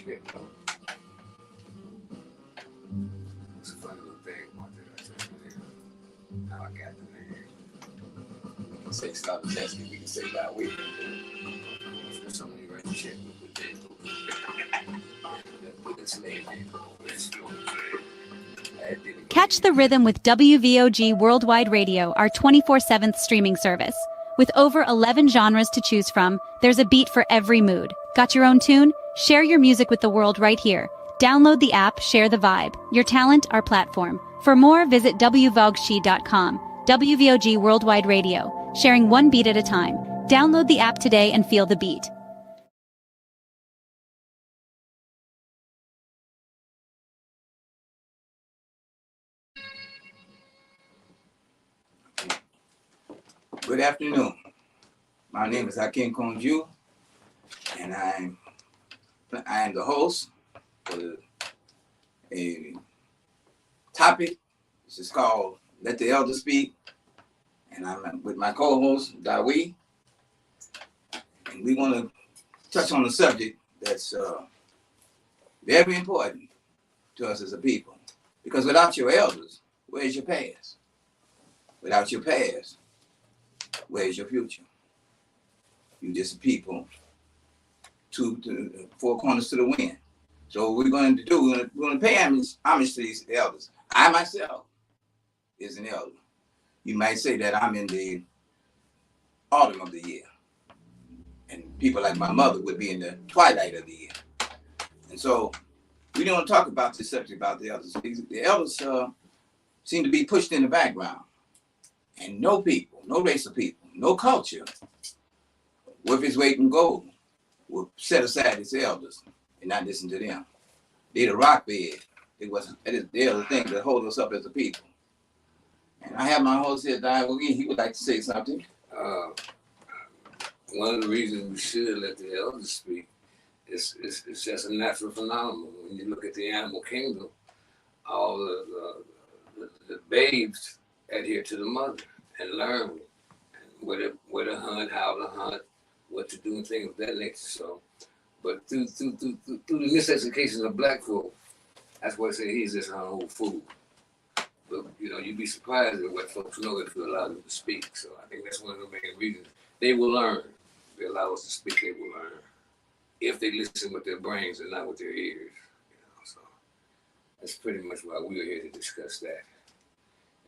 It's a funny little thing about that. How I got the name. We can say stop the test, we can say Dawi. There's so many right shit with this name. Catch the rhythm with WVOG Worldwide Radio, our 24/7 streaming service. With over 11 genres to choose from, there's a beat for every mood. Got your own tune? Share your music with the world right here. Download the app, share the vibe. Your talent, our platform. For more, visit wvogshi.com. WVOG Worldwide Radio, sharing one beat at a time. Download the app today and feel the beat. Good afternoon. My name is Akinkanju, and I am the host for a topic. This is called Let the Elders Speak, and I'm with my co-host Dawi, and we want to touch on a subject that's very important to us as a people, because without your elders, where's your past? Without your past, where's your future? You just a people, four corners to the wind. So what we're going to do, we're going to pay homage to these elders. I myself is an elder. You might say that I'm in the autumn of the year. And people like my mother would be in the twilight of the year. And so we don't talk about this subject about the elders. The elders seem to be pushed in the background. And no people, no race of people, no culture worth its weight in gold will set aside its elders and not listen to them. They're the rock bed. They're the thing that hold us up as a people. And I have my host here, Dawi. He would like to say something. One of the reasons we should let the elders speak is just a natural phenomenon. When you look at the animal kingdom, all the babes adhere to the mother and learn where to hunt, how to hunt, what to do, and things of that nature. So, but through the miseducation of black folk, that's why I say he's just an old fool. But you'd be surprised at what folks know if you allow them to speak. So I think that's one of the main reasons. They will learn. If they allow us to speak, they will learn. If they listen with their brains and not with their ears. So that's pretty much why we're here to discuss that.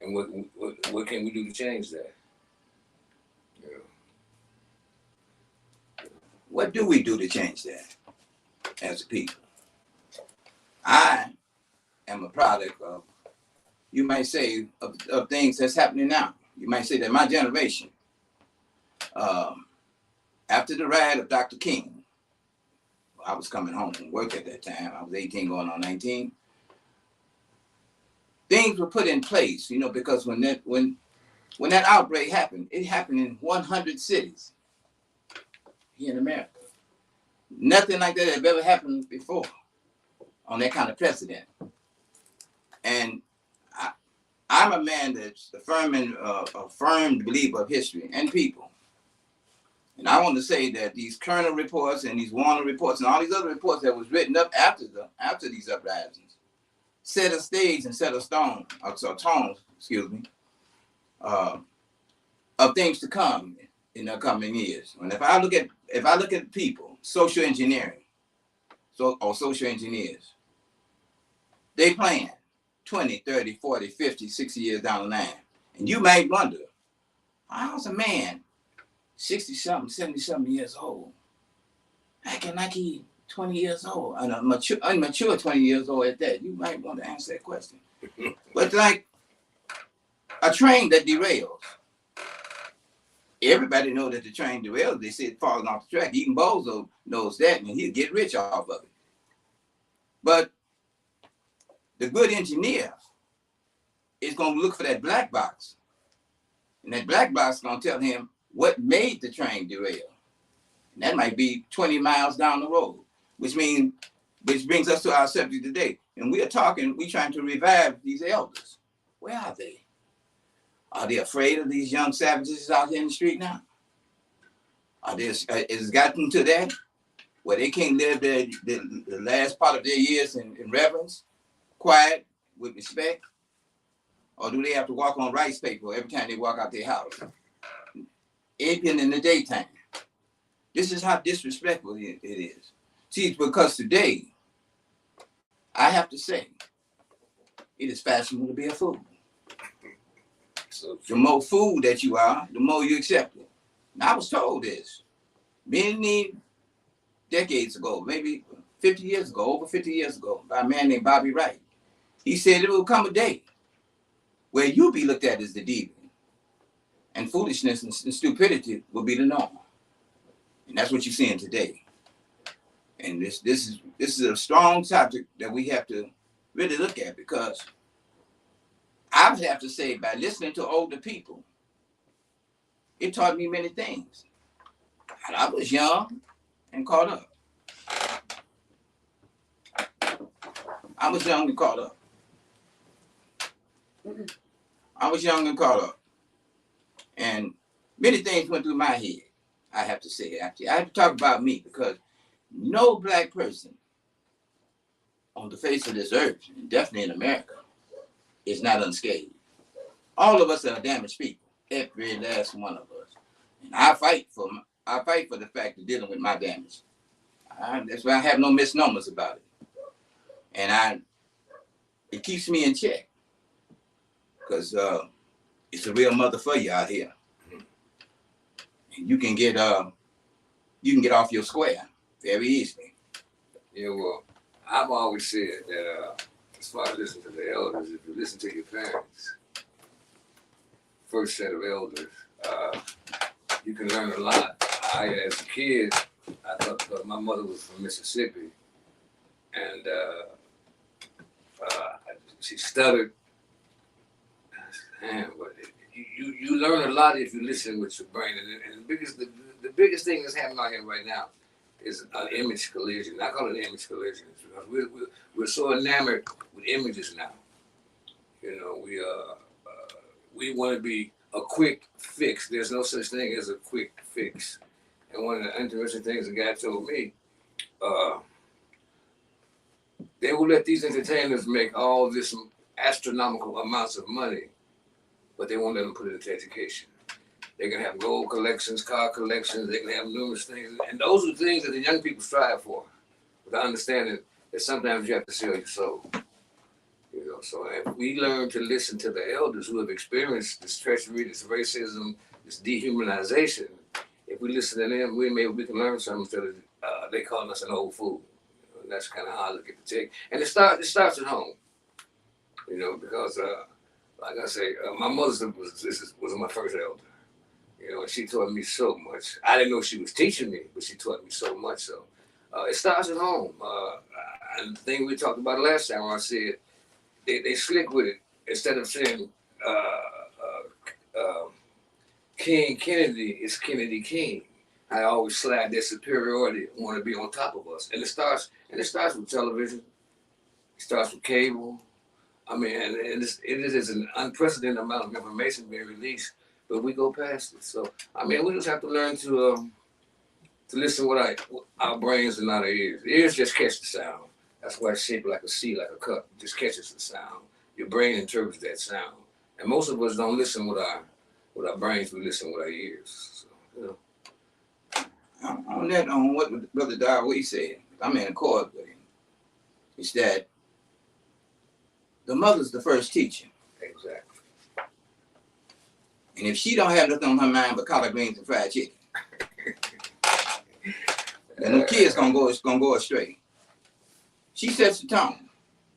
And what can we do to change that? What do we do to change that as a people? I am a product of, you might say, of things that's happening now. You might say that my generation, after the ride of Dr. King, I was coming home from work at that time. I was 18 going on 19. Things were put in place, because when that outbreak happened, it happened in 100 cities here in America. Nothing like that had ever happened before on that kind of precedent. And I'm a man that's a firm believer of history and people. And I want to say that these Kerner reports and these Warner reports and all these other reports that was written up after these uprisings set a stage and set a tone, of things to come in the coming years. And if I look at people, social engineering, or social engineers, they plan 20, 30, 40, 50, 60 years down the line. And you might wonder, how's a man 60-something, 70-something years old acting like he's 20 years old, and unmature 20 years old at that? You might want to answer that question. But like a train that derails, everybody knows that the train derails. They see it falling off the track. Even Bozo knows that, and he'll get rich off of it. But the good engineer is going to look for that black box. And that black box is going to tell him what made the train derail. And that might be 20 miles down the road, which brings us to our subject today. And we're trying to revive these elders. Where are they? Are they afraid of these young savages out here in the street now? Has it gotten to that? where they can't live the last part of their years in reverence, quiet, with respect? Or do they have to walk on rice paper every time they walk out their house? Even in the daytime. This is how disrespectful it is. See, because today, I have to say, it is fashionable to be a fool. So the more fool that you are, the more you accept it. Now, I was told this many decades ago, maybe 50 years ago, over 50 years ago, by a man named Bobby Wright. He said it will come a day where you'll be looked at as the deviant, and foolishness and stupidity will be the norm. And that's what you're seeing today. And this is a strong subject that we have to really look at, because I would have to say, by listening to older people, it taught me many things. And I was young and caught up. I was young and caught up. I was young and caught up. And many things went through my head, I have to say. Actually, I have to talk about me, because no black person on the face of this earth, and definitely in America, is not unscathed. All of us are damaged people, every last one of us. And I fight for the fact of dealing with my damage. That's why I have no misnomers about it. And it keeps me in check, because it's a real mother for you out here. And you can get off your square very easily. Yeah, well, I've always said that as far as listening to the elders, if you listen to your parents, first set of elders, you can learn a lot. As a kid, I thought, because my mother was from Mississippi, and she stuttered. Man, but you learn a lot if you listen with your brain. And the biggest thing that's happening out here right now is an image collision. I call it image collision because we're so enamored with images now. You know, we want to be a quick fix. There's no such thing as a quick fix. And one of the interesting things the guy told me, they will let these entertainers make all this astronomical amounts of money, but they won't let them put it into education. They can have gold collections, car collections, they can have numerous things. And those are things that the young people strive for, with the understanding that sometimes you have to sell your soul. You know, so if we learn to listen to the elders who have experienced this treachery, this racism, this dehumanization, if we listen to them, we can learn something instead of they calling us an old fool. You know, and that's kind of how I look at the take. And it starts at home. You know, because like I say, my mother was my first elder. You know, and she taught me so much. I didn't know she was teaching me, but she taught me so much. So it starts at home. And the thing we talked about last time, I said they slick with it. Instead of saying King Kennedy, it's Kennedy King. I always slide their superiority, want to be on top of us. And it starts with television. It starts with cable. I mean, and it is an unprecedented amount of information being released, but we go past it. So, I mean, we just have to learn to listen with our brains and not our ears. The ears just catch the sound. That's why it's shaped like a C, like a cup. It just catches the sound. Your brain interprets that sound. And most of us don't listen with our brains, we listen with our ears. So, you know. On what Brother Dawi said, I'm in accord with him. It's that the mother's the first teacher. Exactly. And if she don't have nothing on her mind but collard greens and fried chicken, then the kids gonna go astray. She sets the tone.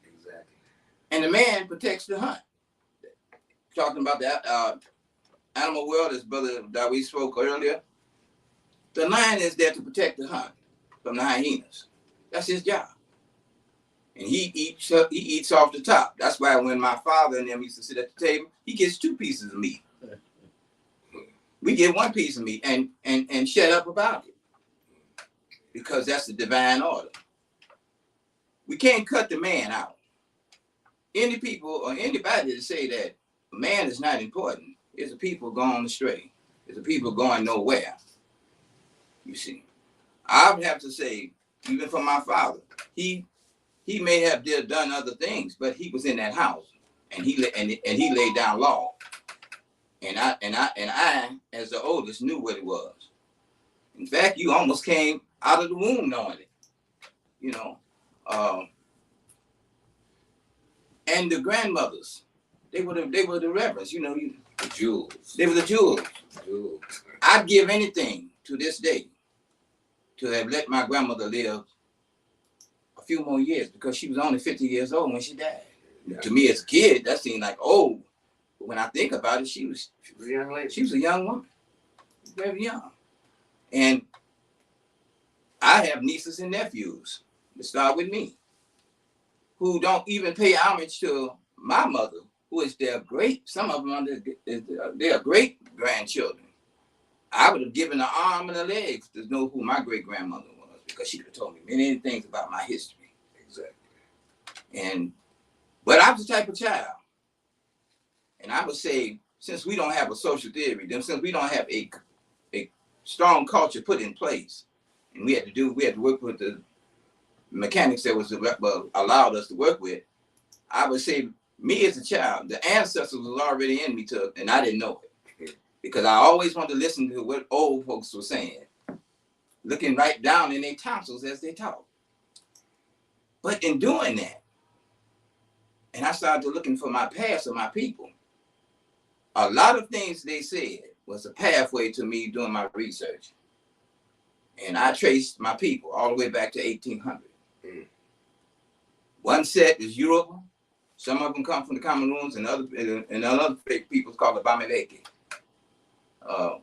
Exactly. And the man protects the hunt. Talking about the animal world, as Brother Dawi spoke earlier, the lion is there to protect the hunt from the hyenas. That's his job. And he eats off the top. That's why when my father and them used to sit at the table, he gets 2 pieces of meat. We get 1 piece of meat and shut up about it. Because that's the divine order. We can't cut the man out. Any people or anybody to say that a man is not important is a people going astray. Is a people going nowhere. You see. I would have to say even for my father. He may have done other things, but he was in that house, and he laid down law. And I, as the oldest, knew what it was. In fact, you almost came out of the womb knowing it, you know. And the grandmothers, they were the reverends, you know. The jewels. They were the jewels. Jewels. I'd give anything to this day to have let my grandmother live a few more years, because she was only 50 years old when she died. Yeah. To me as a kid, that seemed like old. But when I think about it, she was a young lady. She was a young woman, very young. And I have nieces and nephews, to start with me, who don't even pay homage to my mother, who is their great, some of them are their great grandchildren. I would have given an arm and a leg to know who my great grandmother was, because she could have told me many things about my history. Exactly. But I was the type of child, and I would say, since we don't have a social theory, then since we don't have a strong culture put in place, and we had to work with the mechanics that was allowed us to work with, I would say, me as a child, the ancestors was already in me and I didn't know it, because I always wanted to listen to what old folks were saying, looking right down in their tonsils as they talk. But in doing that, and I started looking for my past of my people, a lot of things they said was a pathway to me doing my research. And I traced my people all the way back to 1800. One set is Yoruba. Some of them come from the Cameroons, and other peoples called the Bamileke,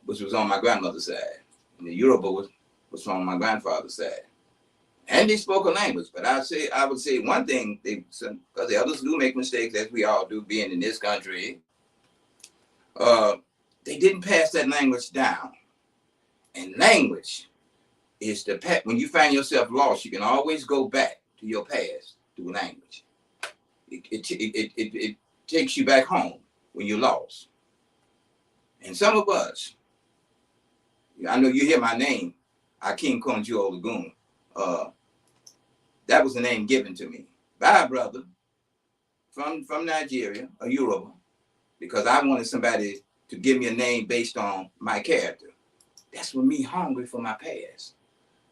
which was on my grandmother's side. And the Yoruba was from my grandfather's side. And they spoke a language, but I would say one thing, because the others do make mistakes, as we all do, being in this country. They didn't pass that language down. And language is when you find yourself lost, you can always go back to your past through language. It takes you back home when you're lost. And some of us, I know you hear my name, Akinkanju Ologn. That was the name given to me by a brother from Nigeria, a Yoruba, because I wanted somebody to give me a name based on my character. That's what me hungry for my past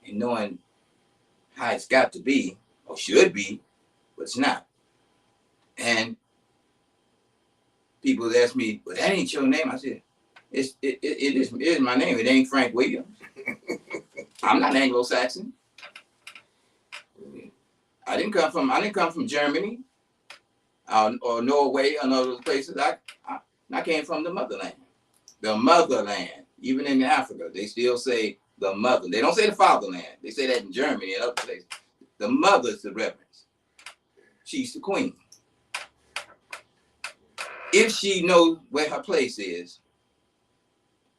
and knowing how it's got to be or should be, but it's not. And people ask me, "But that ain't your name." I said, it is my name. It ain't Frank Williams. I'm not Anglo-Saxon. I didn't come from Germany or Norway or other places. I came from the motherland. The motherland. Even in Africa, they still say the mother. They don't say the fatherland. They say that in Germany and other places. The mother's the reverence. She's the queen. If she knows where her place is,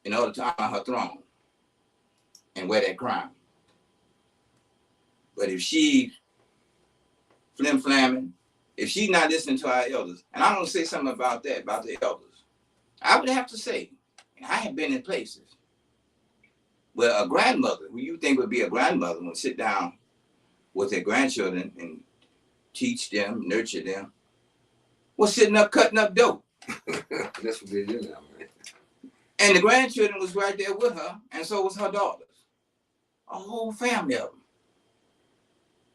in order to honor her throne and wear that crown. But if she flim-flamming, if she's not listening to our elders, and I'm going to say something about that, about the elders, I would have to say, and I have been in places where a grandmother, who you think would be a grandmother, would sit down with their grandchildren and teach them, nurture them, was sitting up cutting up dope. That's what they do now, man. And the grandchildren was right there with her, and so was her daughters. A whole family of them.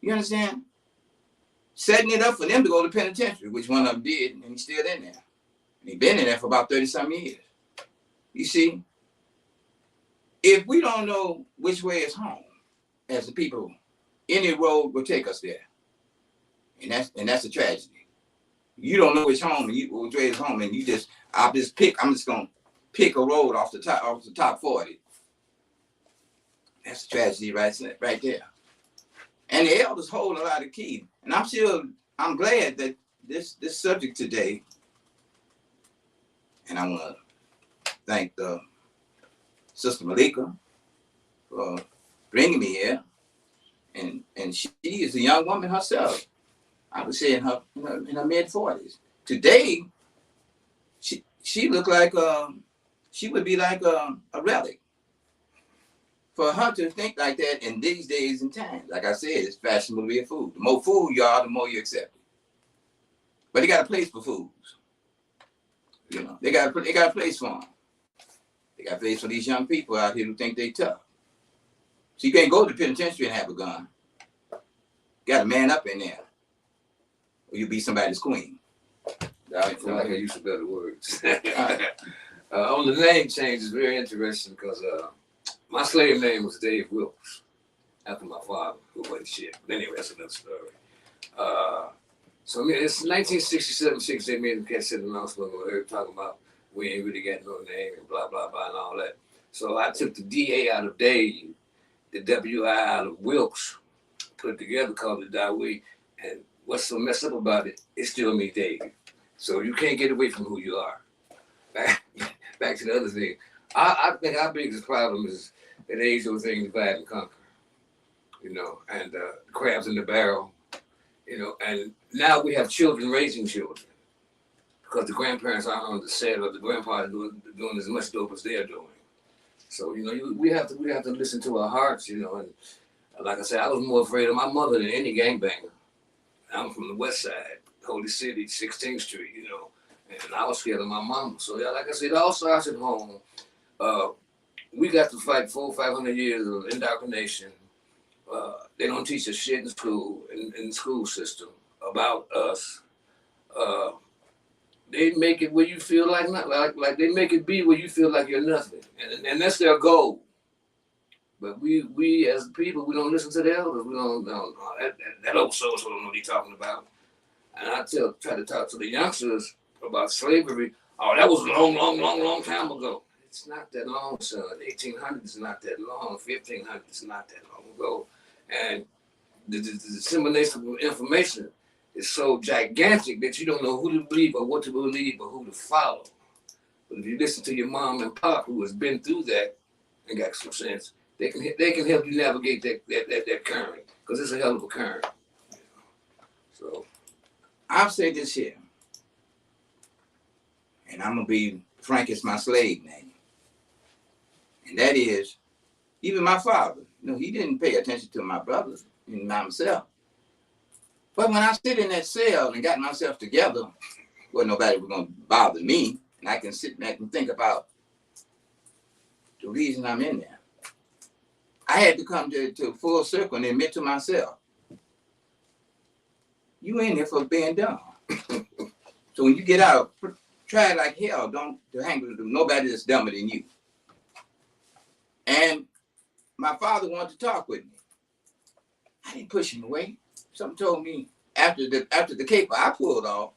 You understand? Setting it up for them to go to penitentiary, which one of them did, and he's still in there. And he's been in there for about 30-some years. You see, if we don't know which way is home, as the people, any road will take us there. And that's a tragedy. You don't know which way is home, and I'm just gonna pick a road off the top 40. That's a tragedy right there. And the elders hold a lot of key. And I'm glad that this subject today, and I want to thank the Sister Malika for bringing me here. And she is a young woman herself. I would say in her mid-40s. Today, she looked like she would be like a relic for her to think like that in these days and times, like I said, it's fashionable to be a fool. The more fool you are, the more you accept it. But they got a place for fools. You know, they got a place for them. They got a place for these young people out here who think they tough. So you can't go to the penitentiary and have a gun. Got a man up in there, or you be somebody's queen. I feel like I used to better words. On the name change is very interesting because my slave name was Dave Wilkes, after my father, who wasn't shit. But anyway, that's another story. So I mean, it's 1967, 6, they made the cassette announcement where they were talking about we ain't really got no name and blah, blah, blah, and all that. So I took the D-A out of Dave, the W-I out of Wilkes, put it together, called it Dawi, and what's so messed up about it, it's still me, Dave. So you can't get away from who you are. Back to the other thing. I think our biggest problem is an age-old thing, divide and conquer. You know, and crabs in the barrel. You know, and now we have children raising children because the grandparents aren't on the set or the grandpa is doing as much dope as they're doing. So, you know, we have to listen to our hearts, you know, and like I said, I was more afraid of my mother than any gangbanger. I'm from the west side, Holy City, 16th Street, you know, and I was scared of my mama. So, yeah, like I said, it all starts at home. We got to fight 400 or 500 years of indoctrination. They don't teach us shit in school, in the school system, about us. They make it where you feel like not like they make it be where you feel like you're nothing, and that's their goal. But we as people, we don't listen to the elders. We don't that old soul don't know what he's talking about. And I try to talk to the youngsters about slavery. Oh, that was a long time ago. It's not that long, son. 1800 is not that long. 1500 is not that long ago. And the dissemination of information is so gigantic that you don't know who to believe or what to believe or who to follow. But if you listen to your mom and pop who has been through that and got some sense, they can help you navigate that current, because it's a hell of a current. So I'll say this here, and I'm gonna be frank, it's my slave name, and that is, even my father, you know, he didn't pay attention to my brothers and myself. But when I sit in that cell and got myself together, well, nobody was gonna bother me, and I can sit back and think about the reason I'm in there. I had to come to full circle and admit to myself, you in here for being dumb. So when you get out, try like hell, don't to hang with nobody that's dumber than you. And my father wanted to talk with me. I didn't push him away. Something told me after the cape I pulled off,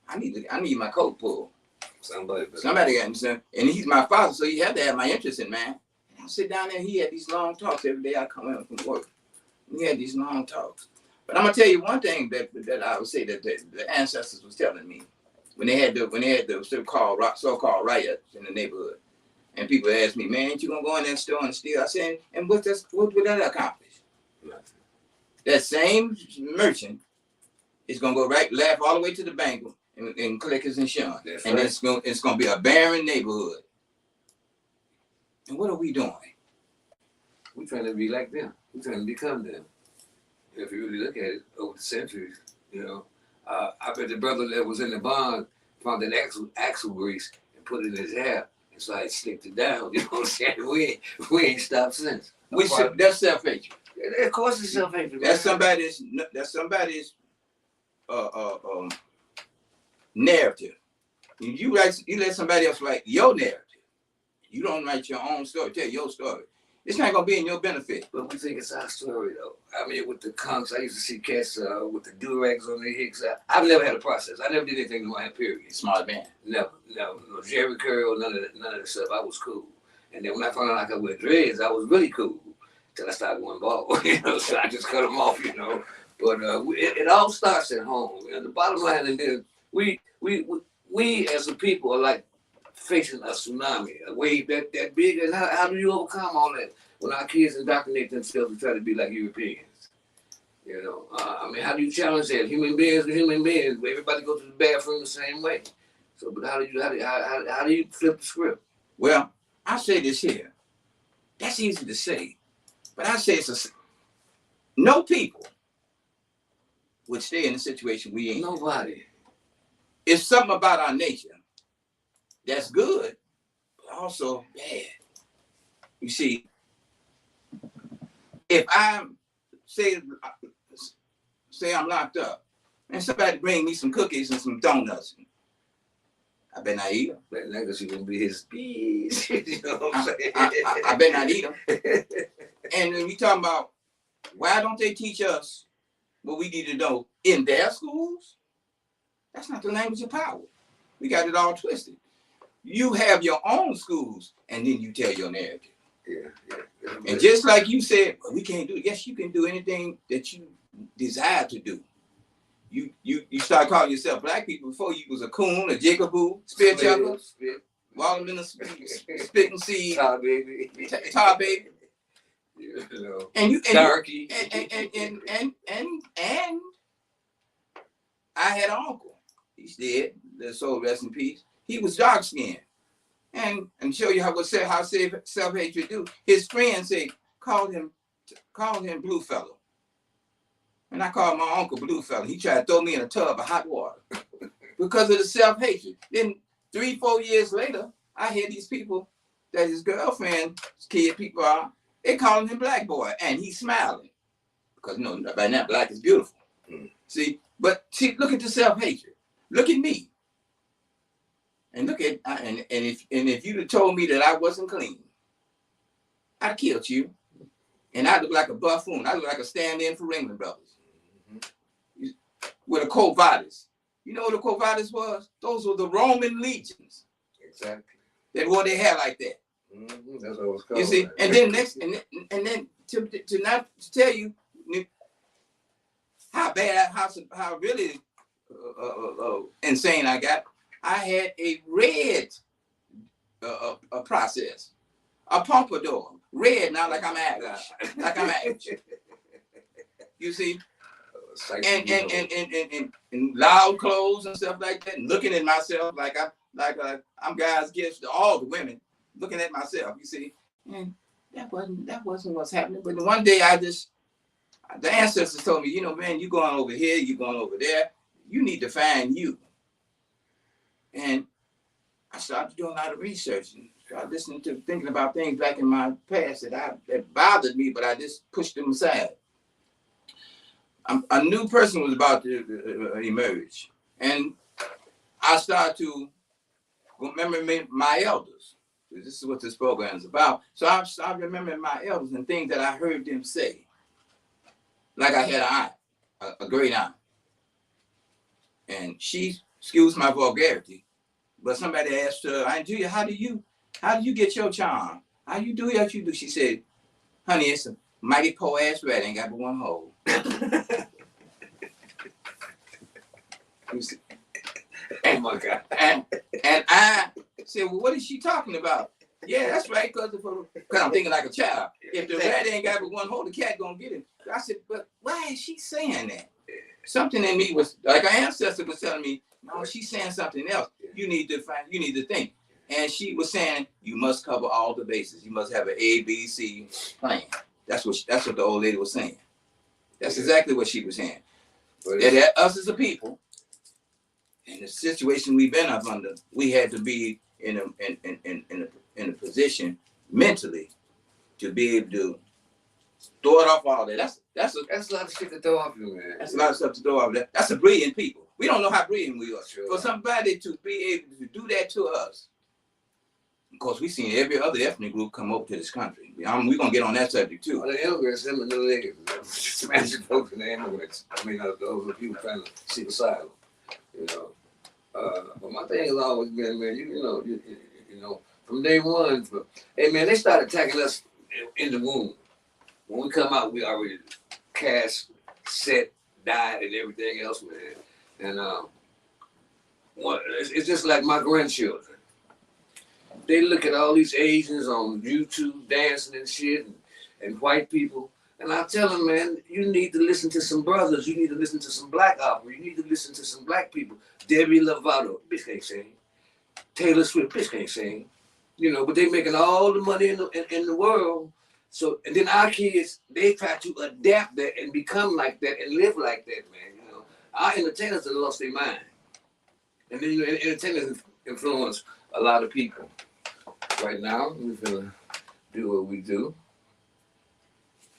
I need my coat pulled. Somebody got him, and he's my father, so he had to have my interest in man. And I sit down there, he had these long talks every day I come in from work. We had these long talks. But I'm gonna tell you one thing that I would say that the ancestors was telling me when they had the so-called riots in the neighborhood, and people asked me, man, ain't you gonna go in that store and steal? I said, and what would that accomplish? That same merchant is gonna go laugh all the way to the bank and collect his insurance. That's and right. It's gonna be a barren neighborhood. And what are we doing? We're trying to be like them. We're trying to become them. If you really look at it over the centuries, you know, I bet the brother that was in the barn found that axle grease and put it in his hair, and so I slicked it down. You know what I'm saying? We ain't stopped since. That's self-hatred. Yeah, of course, it's self-hatred. That's somebody's narrative. You let somebody else write your narrative. You don't write your own story. Tell your story. It's not gonna be in your benefit. But we think it's our story, though. I mean, with the conks, I used to see cats with the do-rags on their hicks. I've never had a process. I never did anything to my hair, period. Smart man. Never. No Jerry Curl, none of that stuff. I was cool. And then when I found out I could wear dreads, I was really cool. Till I started going bald, you know, so I just cut them off, you know. But it all starts at home. You know, the bottom line, and then we as a people are like facing a tsunami, a wave that big, and how do you overcome all that when our kids indoctrinate themselves to try to be like Europeans? You know, I mean, how do you challenge that? Human beings are human beings. Everybody goes to the bathroom the same way. So, but how do you flip the script? Well, I say this here. That's easy to say. But I say no people would stay in the situation we in. Nobody. It's something about our nature that's good, but also bad. You see, if I say I'm locked up, and somebody bring me some cookies and some donuts, I better not eat them. That nigga's gonna be his bees. You know what I'm saying? I better not eat them. And when you talking about why don't they teach us what we need to know in their schools? That's not the language of power. We got it all twisted. You have your own schools, and then you tell your narrative. Yeah. And just like you said, well, we can't do it. Yes, you can do anything that you desire to do. You start calling yourself black people before you was a coon, a jigaboo, spit chuckler, watermelon spitting seed, tar baby. You know, and darky. And I had an uncle. He's dead. The soul rest in peace. He was dark skinned. And show you how self-hatred do. His friends say, call him blue fellow. And I called my uncle blue fellow. He tried to throw me in a tub of hot water because of the self-hatred. Then 3-4 years later, I hear these people that his girlfriend's kid people are, they calling him black boy, and he's smiling. Because by now black is beautiful. See, look at the self-hatred. Look at me. And look at if you'd have told me that I wasn't clean, I'd killed you. And I look like a buffoon. I look like a stand-in for Ringling Brothers. With a Quo Vadis. You know what a Quo Vadis was? Those were the Roman legions. Exactly. That wore their hair like that. That's what it was called. You see, and then to not tell you how bad, how really insane I got. I had a red process, a pompadour, red now, like I'm Irish, You see, and loud clothes and stuff like that, and looking at myself like I'm God's gift to all the women, looking at myself. You see, and that wasn't what's happening. But one day the ancestors told me, you know, man, you going over here, you going over there. You need to find you. And I started doing a lot of research and started thinking about things back in my past that bothered me, but I just pushed them aside. A new person was about to emerge, and I started to remember my elders. This is what this program is about. So I started remembering my elders and things that I heard them say. Like I had an aunt, a great aunt, and she, excuse my vulgarity, but somebody asked her, Aunt Julia, how do you get your charm? How you do what you do? She said, honey, it's a mighty poor ass rat, ain't got but one hole. Oh my God. And I said, well, what is she talking about? Yeah, that's right, because I'm thinking like a child. If the rat ain't got but one hole, the cat gonna get it. I said, but why is she saying that? Something in me was, like our ancestor was telling me, no, she's saying something else. You need to think. And she was saying, you must cover all the bases. You must have an A, B, C plan. That's what the old lady was saying. That's exactly what she was saying. That us as a people, in the situation we've been up under, we had to be in a position mentally to be able to throw it off all that. That's a lot of shit to throw off you, man. That's a lot of stuff to throw off. That's a brilliant people. We don't know how brilliant we are. Sure. For somebody to be able to do that to us, of course, we've seen every other ethnic group come over to this country. We're going to get on that subject, too. Well, the immigrants, them and the niggas, smashing folks and the immigrants. I mean, those are people trying to seek asylum, you know. But my thing has always been, man, you know, from day one, hey, man, they started attacking us in the womb. When we come out, we already cast, set, died, and everything else, man. And it's just like my grandchildren. They look at all these Asians on YouTube dancing and shit, and white people. And I tell them, man, you need to listen to some brothers. You need to listen to some black opera. You need to listen to some black people. Demi Lovato, bitch can't sing. Taylor Swift, bitch can't sing. You know, but they making all the money in the world So and then our kids, they try to adapt that and become like that and live like that, man. You know, our entertainers have lost their mind, and then you know, entertainers influence a lot of people. Right now, we're gonna do what we do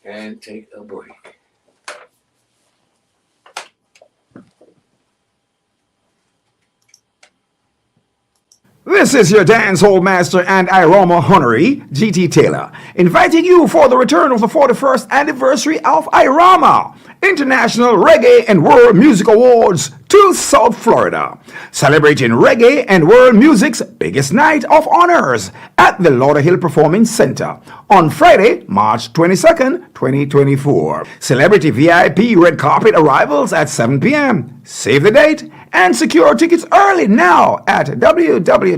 and take a break. This is your dancehall master and Iroma honoree, GT Taylor, inviting you for the return of the 41st anniversary of Iroma, International Reggae and World Music Awards to South Florida, celebrating reggae and world music's biggest night of honors at the Lauderhill Performing Center on Friday, March 22nd, 2024. Celebrity VIP red carpet arrivals at 7 p.m. Save the date and secure tickets early now at www.irama.com.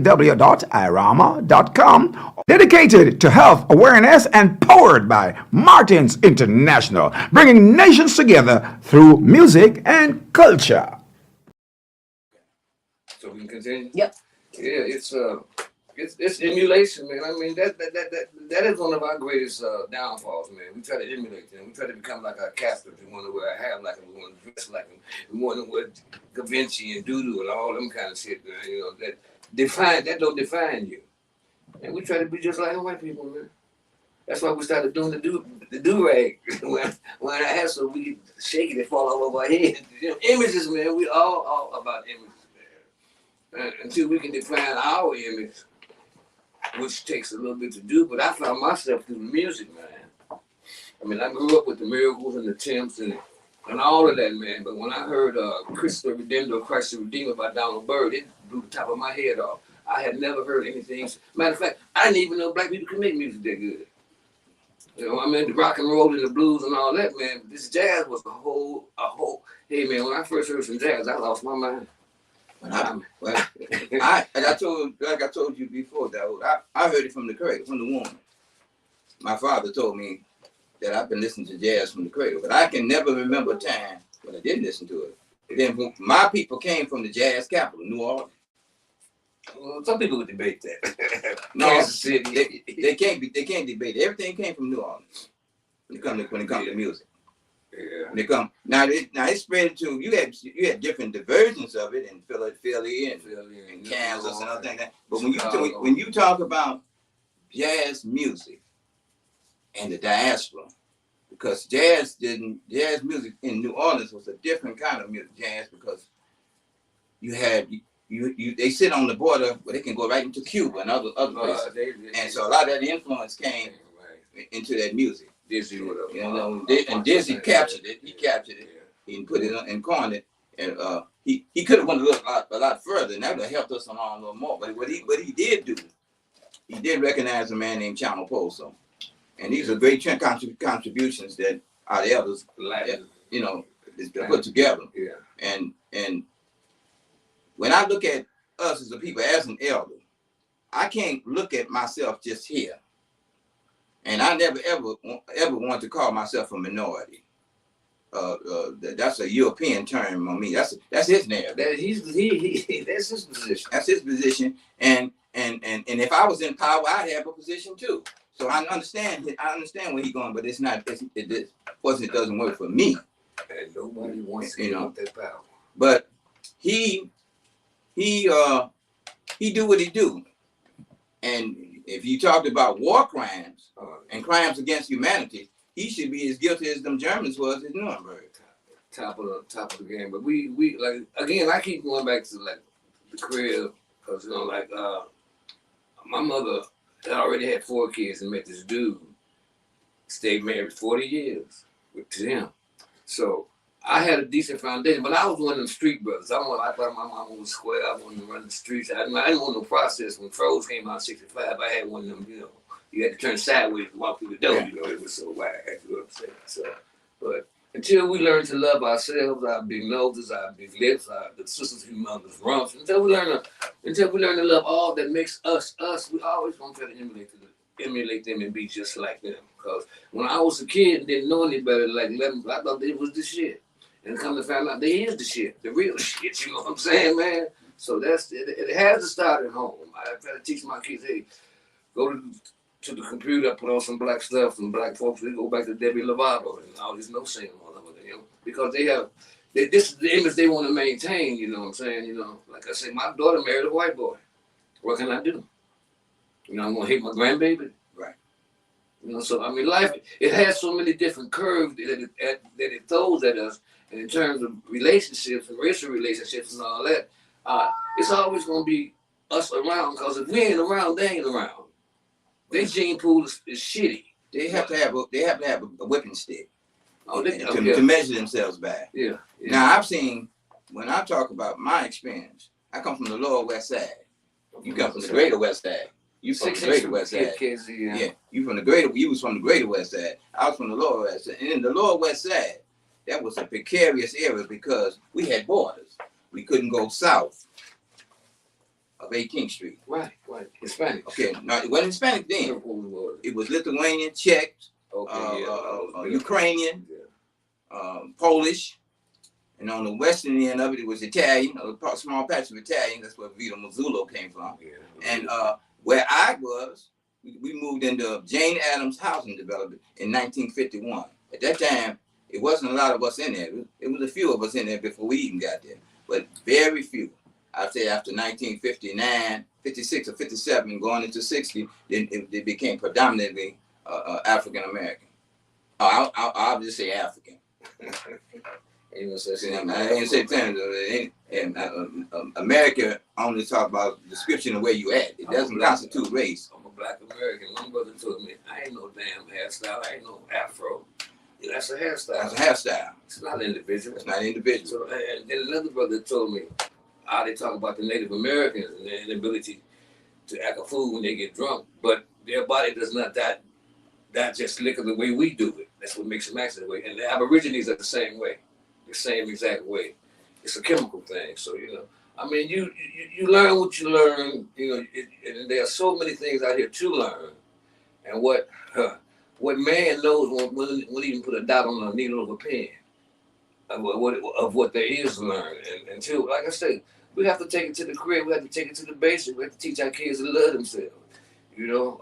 Dedicated to health awareness and powered by Martins International, bringing nations together through music and culture. So we can continue. Yep. Yeah, it's emulation, man. I mean that is one of our greatest downfalls, man. We try to emulate them. We try to become like our captains. We want to wear a hat like them. We want to dress like them. We want to wear Da Vinci and Doodoo and all them kind of shit, man. You know that don't define you. And we try to be just like white people, man. That's why we started doing the do rag when I had so we shake it fall all over our head. You know, images, man. We all about images, man. Until we can define our image, which takes a little bit to do. But I found myself through the music, man. I mean, I grew up with the Miracles and the Temps and all of that, man. But when I heard Christ the Redeemer by Donald Byrd, it blew the top of my head off. I had never heard anything. Matter of fact, I didn't even know black people could make music that good. You know, I mean, the rock and roll and the blues and all that, man. This jazz was a whole. Hey, man, when I first heard some jazz, I lost my mind. Like I told you before, Dawood, I heard it from the cradle, from the womb. My father told me that I've been listening to jazz from the cradle, but I can never remember a time when I didn't listen to it. And then my people came from the jazz capital, New Orleans. Well, some people would debate that. No, Kansas City. they can't debate it. Everything came from New Orleans when it comes to music. Yeah. When it come now it spread to you had different diversions of it in Philly and Kansas and other things. But when you talk about jazz music and the diaspora, because jazz music in New Orleans was a different kind of music, jazz, because you had they sit on the border where they can go right into Cuba and other places, and so a lot of that influence came into that music. Dizzy, you know, and Dizzy captured it. He captured it and put it and coined it, and he could have went a lot further, and that would have helped us along a little more. But what he did do, he did recognize a man named Channel Poso, and these are great contributions that our elders, you know, put together. Yeah. And when I look at us as a people, as an elder, I can't look at myself just here. And I never ever want to call myself a minority. That's a European term on me. That's his narrative. That's his position. That's his position. And if I was in power, I'd have a position too. So I understand where he's going, but it doesn't work for me. And nobody wants to want that power. But he do what he do. And if you talked about war crimes and crimes against humanity, he should be as guilty as them Germans was in Nuremberg. Top of the game. But we like, again, I keep going back to like the crib, because you know, like my mother already had 4 kids and met this dude, stayed married 40 years with them. So I had a decent foundation, but I was one of them street brothers. I thought my mom was square. I wanted to run the streets. I didn't want no process. When Froze came out in '65, I had one of them, you know, you had to turn sideways to walk through the door, you know, it was so wide. You know what I'm saying? So, but until we learn to love ourselves, our big noses, our big lips, the sisters who mothers rumps, until we learn to love all that makes us, we always gonna try to emulate them and be just like them. Because when I was a kid and didn't know any better, like 11, I thought it was the shit. And come to find out, they is the shit, the real shit, you know what I'm saying, man? So it has to start at home. I try to teach my kids, hey, go to to the computer, put on some black stuff, and black folks, they go back to Debbie Lovato and all this no saying on them, you know, because this is the image they want to maintain, you know what I'm saying? You know, like I said, my daughter married a white boy. What can I do? You know, I'm gonna hate my grandbaby. Right. You know, so I mean, life, it has so many different curves that it throws at us. And in terms of relationships and racial relationships and all that, it's always gonna be us around, because if we ain't around, they ain't around. Their gene pool is shitty. They have to have a whipping stick to measure themselves by. Yeah. Now I've seen, when I talk about my experience, I come from the lower west side. You come from the greater west side. You from the greater west side. Yeah. You was from the greater west side. I was from the lower west side. And in the lower west side, that was a precarious area because we had borders. We couldn't go south of 18th Street. Right. Hispanic. Okay, no, it wasn't Hispanic then. It was Lithuanian, Czech, Ukrainian, Polish, and on the western end of it, it was Italian, a small patch of Italian. That's where Vito Mazzulo came from. Yeah. And where I was, we moved into Jane Addams housing development in 1951. At that time, it wasn't a lot of us in there. It was a few of us in there before we even got there, but very few. I'd say after 1959, 56 or 57, going into 60, then it became predominantly African American. I'll just say African. I ain't say America only talk about the description of where you at. It doesn't constitute race. I'm a black American. One brother told me, I ain't no damn hairstyle. I ain't no afro. Yeah, that's a hairstyle. That's a hairstyle. It's not individual. It's not individual. So, and then another brother told me, they talk about the Native Americans and their inability to act a fool when they get drunk, but their body does not digest liquor the way we do it. That's what makes them act that way. And the Aborigines are the same way, the same exact way. It's a chemical thing. So, you know, I mean, you learn what you learn, you know, and there are so many things out here to learn. And what man knows won't even put a dot on a needle of a pen of what there is to learn. And until, like I said, we have to take it to the crib. We have to take it to the basics. We have to teach our kids to love themselves. You know,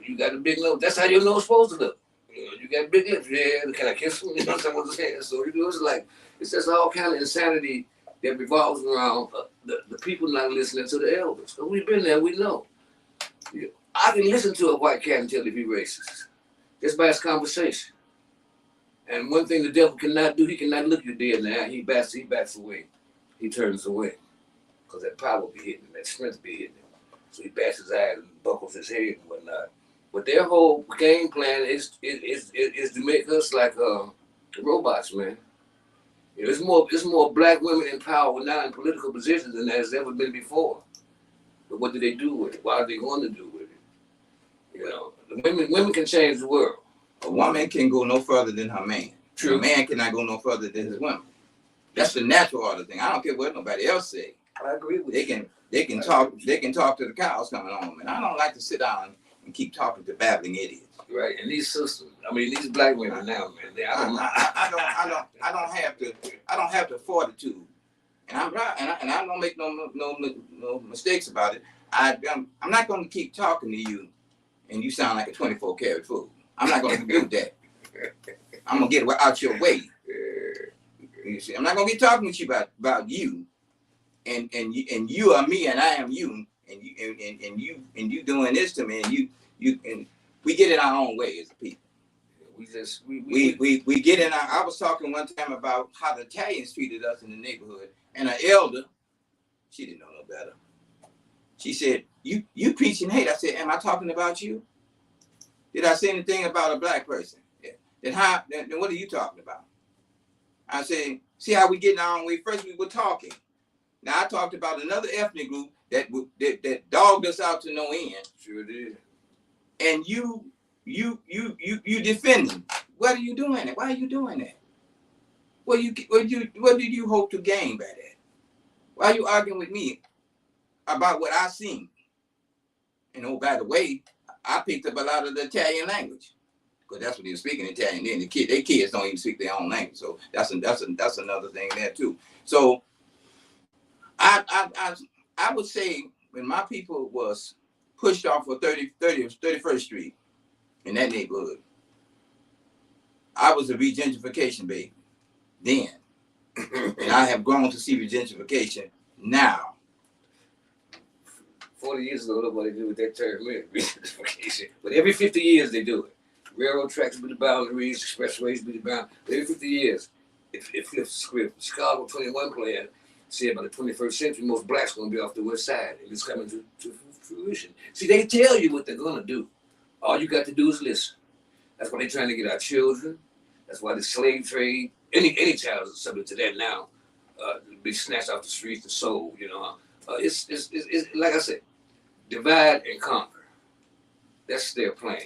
you got a big nose. That's how your nose supposed to look. You know, you got big lips. Yeah, can I kiss them? You know what I'm saying? So you know, it's just all kind of insanity that revolves around the people not listening to the elders. Cause we've been there, we know. I can listen to a white cat and tell if he's racist just by his conversation. And one thing the devil cannot do, he cannot look you dead in the eye. He backs away. He turns away. Because that power be hitting him, that strength be hitting him. So he bats his eyes and buckles his head and whatnot. But their whole game plan is to make us like robots, man. You know, it's more black women in power now in political positions than there's ever been before. But what do they do with it? What are they going to do with it? You know, the women can change the world. A woman can go no further than her man. True. A man cannot go no further than his woman. That's the natural order thing. I don't care what nobody else say. I agree with you. They can talk to the cows coming home. And I don't like to sit down and keep talking to babbling idiots. Right. And these sisters, I mean these black women now, man. I don't have the fortitude. And I'm right, and I don't make no mistakes about it. I'm not gonna keep talking to you and you sound like a 24 karat fool. I'm not gonna do that. I'm gonna get out your way. You see, I'm not gonna be talking with you about you, and you are me and I am you, and you doing this to me, and we get in our own way as a people. We get in our. I was talking one time about how the Italians treated us in the neighborhood, and an elder, she didn't know no better. She said, "You preaching hate." I said, "Am I talking about you? Did I say anything about a black person? Yeah. Then what are you talking about?" I said, "See how we get in our own way? First we were talking. Now I talked about another ethnic group that dogged us out to no end. Sure did. And you defend them. What are you doing that? Why are you doing that? What did you hope to gain by that? Why are you arguing with me about what I seen? And oh, by the way, I picked up a lot of the Italian language because that's what he was speaking Italian. Then their kids don't even speak their own language, so that's another thing there too. So I would say when my people was pushed off of 31st Street in that neighborhood. I was a regentrification baby then. And I have grown to see regentrification now. 40 years ago, nobody knew what that term meant, regentrification. But every 50 years they do it. Railroad tracks be the boundaries, expressways be the boundaries. Every 50 years, it flips the script. Chicago 21 plan said by the 21st century, most blacks going to be off the west side. And it's coming to fruition. See, they tell you what they're going to do. All you got to do is listen. That's why they're trying to get our children. That's why the slave trade, any child is subject to that now, be snatched off the streets and sold, you know. It's like I said, divide and conquer. That's their plan.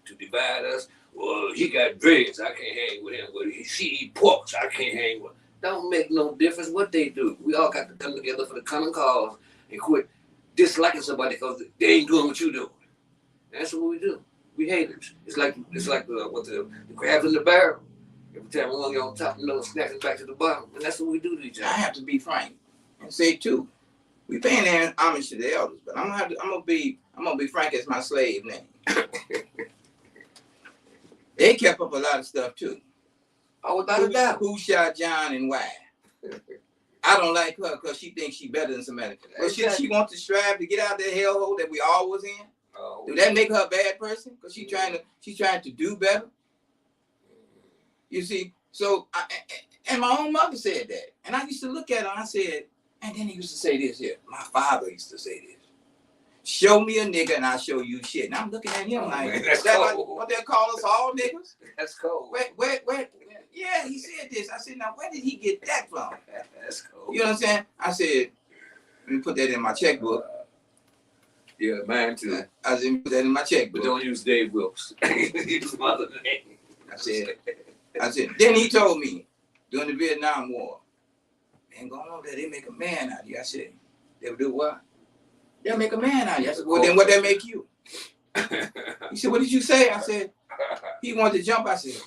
To divide us. Well, he got dreads, I can't hang with him. Well, she eat pork, I can't hang with him. Don't make no difference what they do. We all got to come together for the common cause and quit disliking somebody because they ain't doing what you doing. That's what we do. We haters. It's like the crabs in the barrel. Every time one get on top, snapping back to the bottom. And that's what we do to each other. I have to be frank and say too, we paying their homage to the elders, but I'm gonna be frank as my slave name. They kept up a lot of stuff too. Oh, without a doubt. Who shot John and why? I don't like her because she thinks she better than somebody. Well, she wants to strive to get out of that hellhole that we all was in. Oh. Do that make her a bad person? Because she's trying to do better. You see, so and my own mother said that, and I used to look at her and I said, and then he used to say this here. My father used to say this. Show me a nigga and I'll show you shit. And I'm looking at him like, is that what they call us all niggas? That's cold. Where? Yeah, he said this. I said, now where did he get that from? That's cold. You know what I'm saying? I said, let me put that in my checkbook. Yeah, mine too. I said, put that in my checkbook. But don't use Dave Wilkes. Use my other name. I said, then he told me during the Vietnam War, man, going on there, they make a man out of you. I said, they'll do what? They'll make a man out of you. I said, well, then what that make you? He said, what did you say? I said, he wanted to jump. I said,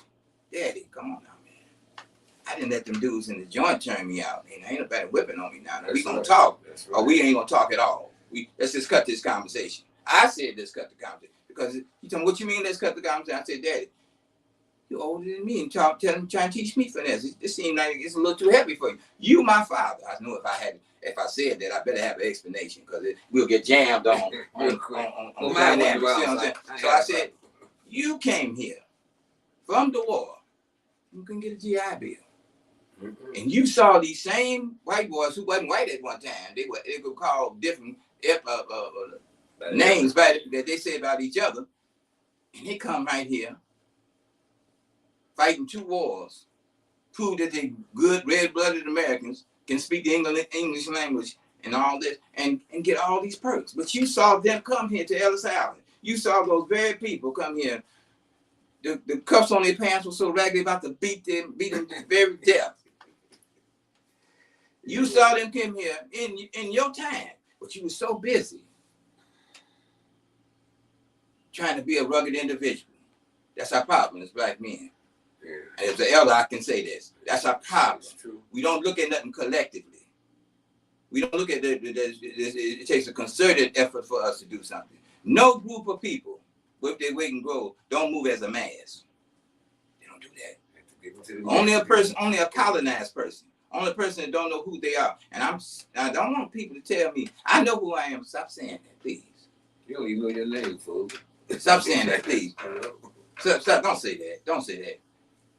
Daddy, come on now, man. I didn't let them dudes in the joint turn me out. Ain't nobody whipping on me now. We gonna talk, or we ain't gonna talk at all. Let's just cut this conversation. I said, let's cut the conversation. Because he told me, what you mean, let's cut the conversation? I said, Daddy, you're older than me and trying to teach me finesse. It seems like it's a little too heavy for you. You, my father. I know if I said that, I better have an explanation because we'll get jammed on dynamics. You know what I'm saying? So I said, you came here from the war. You can get a GI Bill. And you saw these same white boys who wasn't white at one time. They were called different names that they said about each other. And they come right here, fighting 2 wars, prove that they good red-blooded Americans can speak the English language and all this, and get all these perks. But you saw them come here to Ellis Island. You saw those very people come here. The cuffs on their pants were so raggedy about to beat them to very death. You saw them come here in your time, but you were so busy trying to be a rugged individual. That's our problem as black men. Yeah. As an elder, I can say this. That's our problem. We don't look at nothing collectively. We don't look at it takes a concerted effort for us to do something. No group of people, with their weight and grow, don't move as a mass. They don't do that. Only a person, only a colonized person, only a person that don't know who they are. And I don't want people to tell me, I know who I am. Stop saying that, please. You don't even know your name, fool. Stop saying that, please. Stop, don't say that. Don't say that.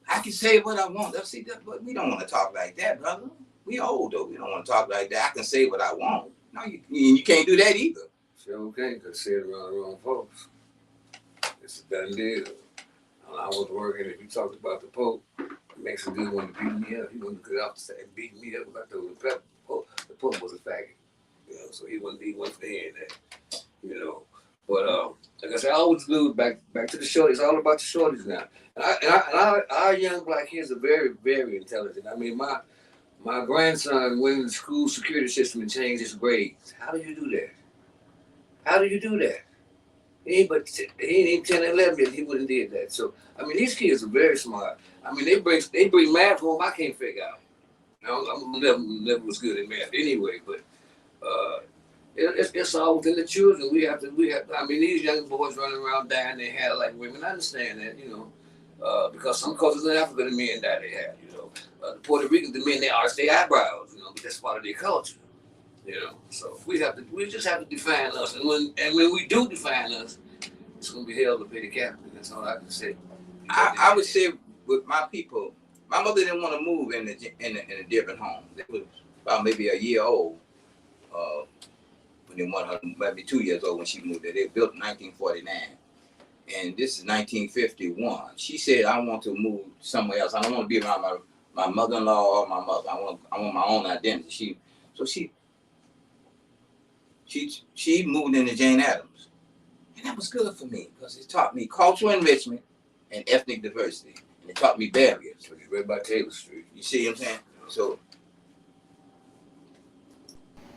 I can say what I want. See, but we don't want to talk like that, brother. We old though. We don't want to talk like that. I can say what I want. No, you can't do that either. Sure okay, because say it around the wrong folks. It's a done deal. I was working, if you talked about the Pope, the Mexican dude wanted to beat me up. He wanted to get off the side and beat me up. I told the Pope was a faggot. You know, so he wasn't for hearing that. You know. But like I said, I always lose back to the shorties. It's all about the shorties now. And our young black kids are very, very intelligent. I mean, my grandson went in the school security system and changed his grades. How do you do that? How do you do that? He ain't 10 and 11 yet. He wouldn't did that. So, I mean, these kids are very smart. I mean, they bring math home I can't figure out. I'm level was good in math anyway, but It's all within the children. We have. I mean, these young boys running around dyeing their hair like women. I understand that, because some cultures in Africa, the men dye their hair. The Puerto Ricans, the men, they arch their eyebrows. But that's part of their culture. So we just have to define us, and when we do define us, it's gonna be hell to pay the captain. That's all I can say. I would say with my people, my mother didn't want to move in a different home. It was about maybe a year old. When they wanted her, maybe 2 years old when she moved there. They built in 1949, and this is 1951. She said, "I want to move somewhere else. I don't want to be around my mother-in-law or my mother. I want my own identity." She moved into Jane Addams, and that was good for me because it taught me cultural enrichment and ethnic diversity, and it taught me barriers. Which is right by Taylor Street. You see what I'm saying? So.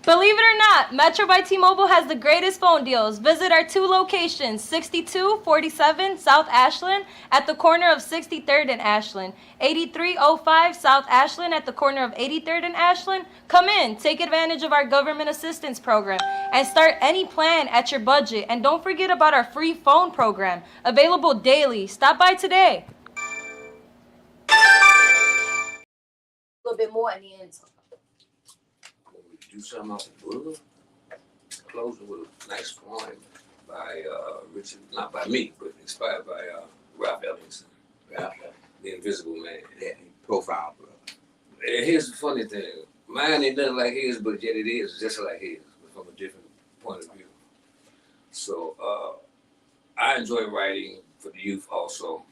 Believe it or not, Metro by T-Mobile has the greatest phone deals. Visit our 2 locations, 6247 South Ashland at the corner of 63rd and Ashland, 8305 South Ashland at the corner of 83rd and Ashland. Come in, take advantage of our government assistance program, and start any plan at your budget. And don't forget about our free phone program, available daily. Stop by today. A little bit more in the end. Do something off the book. Closing with a nice poem by Richard, not by me, but inspired by Ralph Ellingson, The Invisible Man. Yeah, profile, bro. And here's the funny thing: mine ain't nothing like his, but yet it is just like his, but from a different point of view. So I enjoy writing for the youth also.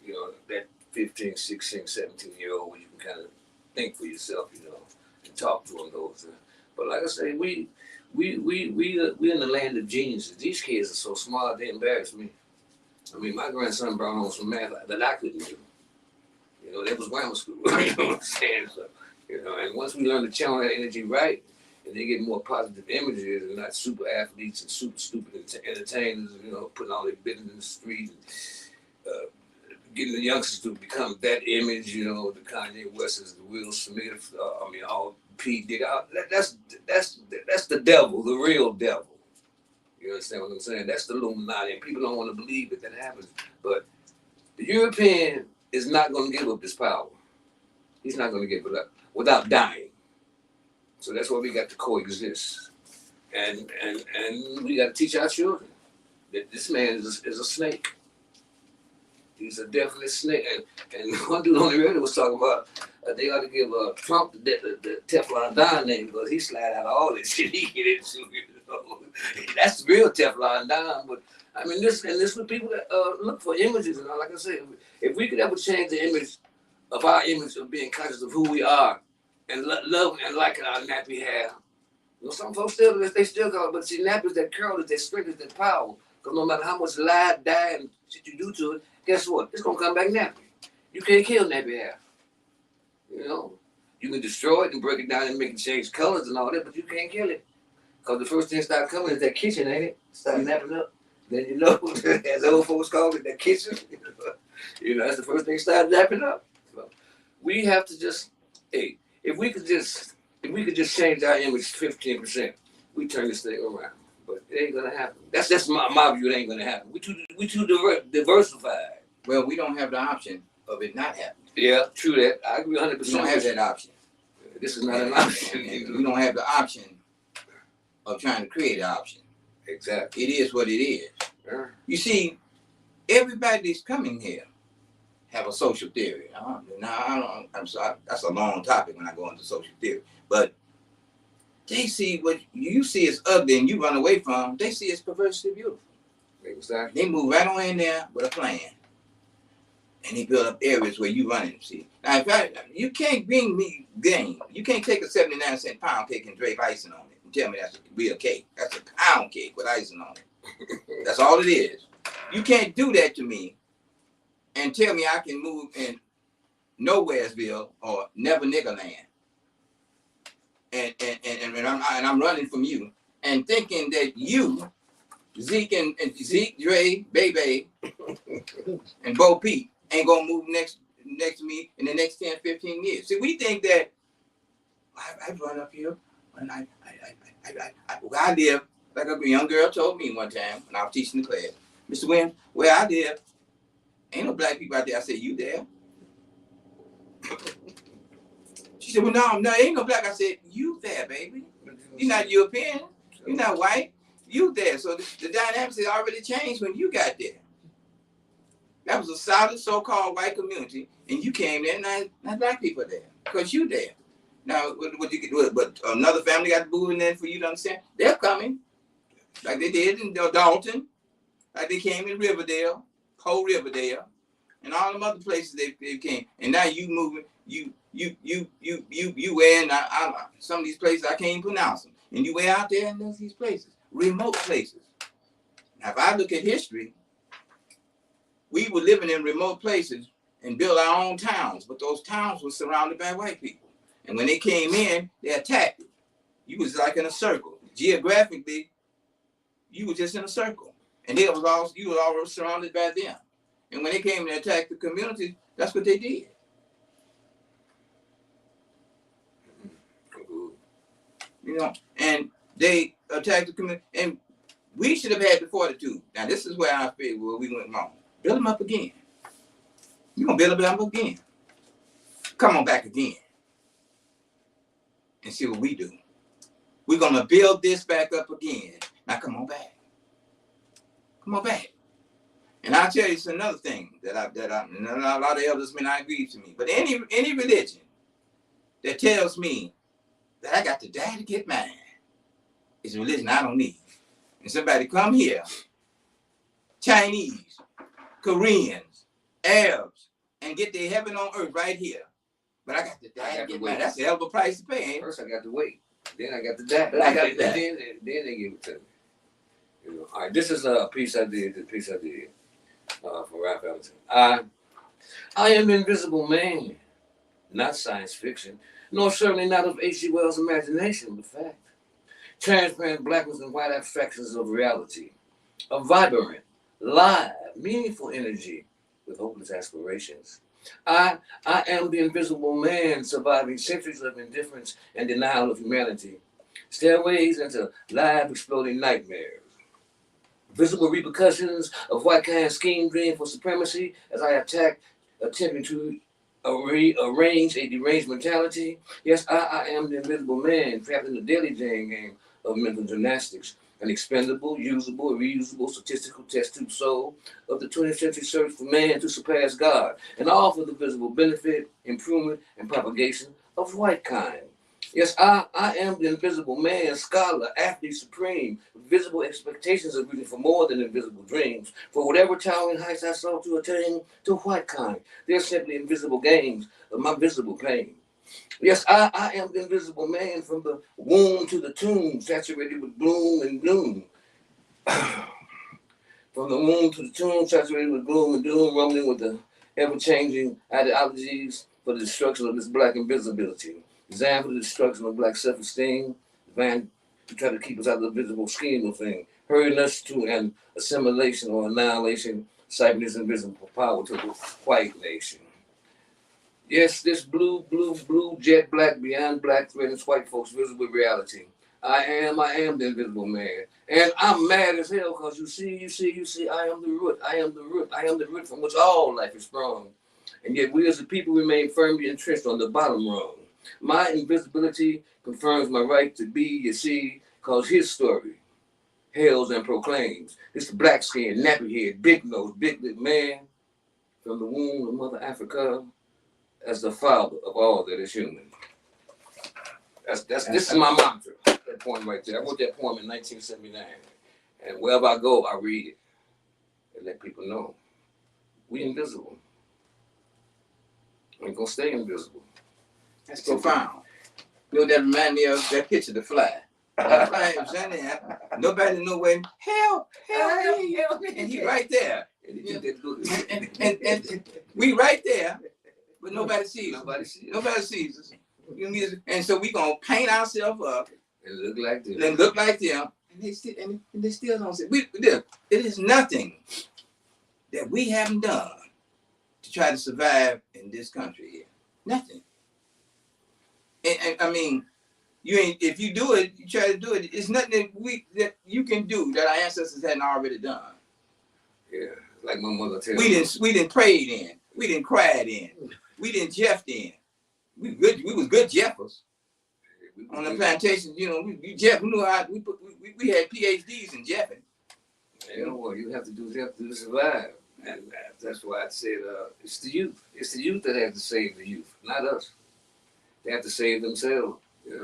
That 15, 16, 17-year-old where you can kind of think for yourself, and talk to them those. But like I say, we in the land of geniuses. These kids are so smart, they embarrass me. I mean, my grandson brought on some math that I couldn't do. That was grammar school. You know what I'm saying? So, and once we learn to channel that energy right, and they get more positive images and not super athletes and super stupid entertainers, putting all their business in the street, and, getting the youngsters to become that image, the Kanye Wests, the Will Smith, all Pete Dick. That's the devil, the real devil. You understand what I'm saying? That's the Illuminati, and people don't want to believe that happens. But the European is not going to give up his power. He's not going to give it up without dying. So that's why we got to coexist, and we got to teach our children that this man is a snake. He's a definite snake. And one dude on the radio was talking about they ought to give Trump the Teflon Don name because he slide out all this shit he get into. That's the real Teflon Don. But I mean, this what people look for images. And like I said, if we could ever change the image of our image of being conscious of who we are and loving and liking our nappy hair. Some folks still call it, but see, nappy is that curl, is that strength, is that power. Because no matter how much lie, dye, and shit you do to it, guess what? It's gonna come back nappy. You can't kill nappy hair. You can destroy it and break it down and make it change colors and all that, but you can't kill it. Because the first thing start coming is that kitchen, ain't it? Start napping up. Then as old folks call it, that kitchen. That's the first thing start napping up. So we have to just, if we could just change our image 15%, we turn this thing around. But it ain't gonna happen. That's my view. It ain't gonna happen. We too diversified. Well, we don't have the option of it not happening. Yeah, true that. I agree 100%. We don't have that option. This is not an option. We don't have the option of trying to create an option. Exactly. It is what it is. Yeah. You see, everybody that's coming here have a social theory. I'm sorry, that's a long topic when I go into social theory. But they see what you see as ugly and you run away from, they see as perversely beautiful. Exactly. They move right on in there with a plan. And they build up areas where you run in. See, now you can't bring me game. You can't take a 79-cent pound cake and drape icing on it and tell me that's a real cake. That's a pound cake with icing on it. That's all it is. You can't do that to me and tell me I can move in Nowheresville or Never Nigga Land. And I'm running from you and thinking that you, Zeke, Dre, Bebe, and Bo Peep ain't gonna move next to me in the next 10, 15 years. See, we think that I run up here and where I live, like a young girl told me one time when I was teaching the class, Mr. Williams, where I live, ain't no black people out there. I said, you there? She said, well, no, ain't no black. I said, you there, baby. You're not European. You're not white. You there. So the dynamics had already changed when you got there. That was a solid so-called white community, and you came there, and not black people there, because you there. Now, what you could, but another family got to move in there for you to understand. They're coming, like they did in Dalton, like they came in Riverdale, whole Riverdale, and all them other places they came. And now you moving, you wearing some of these places I can't even pronounce them, and you way out there in these places, remote places. Now, if I look at history, we were living in remote places and built our own towns, but those towns were surrounded by white people. And when they came in, they attacked it. You was like in a circle. Geographically, you were just in a circle. And you were all surrounded by them. And when they came and attacked the community, that's what they did. You know, and they attacked the community. And we should have had the fortitude. Now, this is where I feel where we went wrong. Build them up again. You're going to build them up again. Come on back again. And see what we do. We're going to build this back up again. Now, come on back. Come on back. And I'll tell you, it's another thing that and a lot of elders may not agree to me. But any religion that tells me that I got to die to get mine is a religion I don't need. And somebody come here, Chinese, Koreans, Arabs, and get their heaven on earth right here. But I got to die to get mine. That's a hell of a price to pay. First, I got to wait. Then I got to die. Then they give it to me. You know. All right, this is a piece I did. For Ralph Ellington. I am Invisible Man, not science fiction, nor certainly not of H.G. Wells' imagination, but fact. Transparent blackness and white abstractions of reality. A vibrant, live, meaningful energy with hopeless aspirations. I am the invisible man surviving centuries of indifference and denial of humanity. Stairways into live exploding nightmares. Visible repercussions of white kind scheme dream for supremacy as I attack, attempting to arrange a deranged mentality. Yes, I am the invisible man trapped in the daily jam game of mental gymnastics. An expendable, usable, reusable, statistical test tube soul of the 20th century search for man to surpass God, and all for the visible benefit, improvement, and propagation of white kind. Yes, I am the invisible man, scholar, athlete supreme, with visible expectations of reaching for more than invisible dreams. For whatever towering heights I sought to attain to white kind, they're simply invisible games of my visible pain. Yes, I am the invisible man from the womb to the tomb, saturated with bloom and doom. From the womb to the tomb, saturated with gloom and doom, rumbling with the ever-changing ideologies for the destruction of this black invisibility. Designed for the destruction of black self-esteem, designed to try to keep us out of the visible scheme of things, hurrying us to an assimilation or annihilation, siphoning this invisible power to the white nation. Yes, this blue, jet black, beyond black threatens white folks' visible reality. I am the invisible man. And I'm mad as hell because you see, I am the root. I am the root from which all life is sprung. And yet we as a people remain firmly entrenched on the bottom rung. My invisibility confirms my right to be, you see, because his story hails and proclaims. It's the black skin, nappy head, big nose, big lip man from the womb of Mother Africa as the father of all that is human. This is my mantra, that poem right there. I wrote that poem in 1979. And wherever I go, I read it and let people know. We invisible. We're gonna stay invisible. That's profound. You know, that remind me of that picture, the fly. The fly was in there. Nobody knew when. Help. And he right there. And we right there, but nobody sees us. Nobody sees us. And so we gonna paint ourselves up and look like them. And they still don't see. It is nothing that we haven't done to try to survive in this country here. Nothing. And I mean, You ain't, if you do it, you try to do it. It's nothing that you can do that our ancestors hadn't already done. Yeah, like my mother tells me. We didn't prayed in. We didn't cried in. We didn't jeffed in. We was good jeffers. On the plantation, you know, we jeff. We knew how we had PhDs in jeffing. You know what? You have to do to survive, and that's why I said it's the youth. It's the youth that have to save the youth, not us. They have to save themselves. You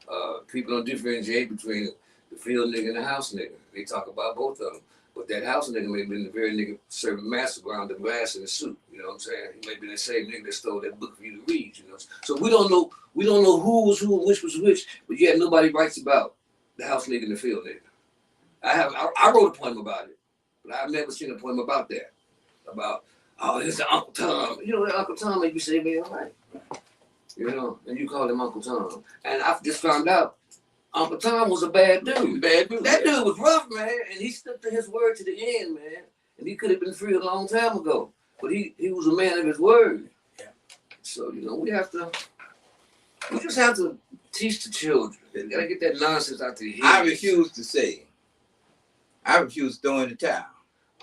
know, people don't differentiate between the field nigga and the house nigga. They talk about both of them. But that house nigga may have been the very nigga serving master around the glass in the soup. You know what I'm saying? He may have been the same nigga that stole that book for you to read. You know, so we don't know who was who, which was which. But yet nobody writes about the house nigga and the field nigga. I wrote a poem about it, but I've never seen a poem about that. About here's the Uncle Tom. You know, that Uncle Tom make you say, man, all right. You know, and you call him Uncle Tom. And I just found out Uncle Tom was a bad dude. That dude was rough, man, and he stuck to his word to the end, man. And he could have been free a long time ago, but he was a man of his word. Yeah. So you know, we just have to teach the children. They gotta get that nonsense out their head. I refuse to throw in the towel.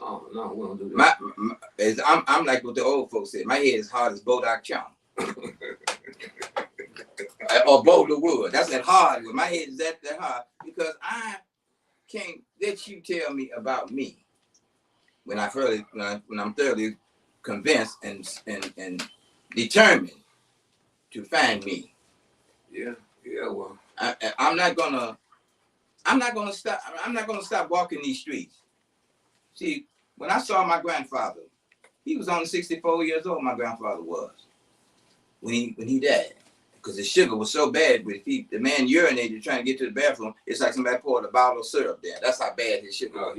Oh no, we don't do that. I'm like what the old folks said. My head is hard as Bodak Chum. Or Boulder Wood. That's that hard. My head is that hard because I can't let you tell me about me when I'm thoroughly convinced and determined to find me. Yeah. Well, I'm not gonna stop walking these streets. See, when I saw my grandfather, he was only 64 years old. My grandfather was when he died. Because the sugar was so bad, but if the man urinated trying to get to the bathroom, it's like somebody poured a bottle of syrup there. That's how bad his sugar was.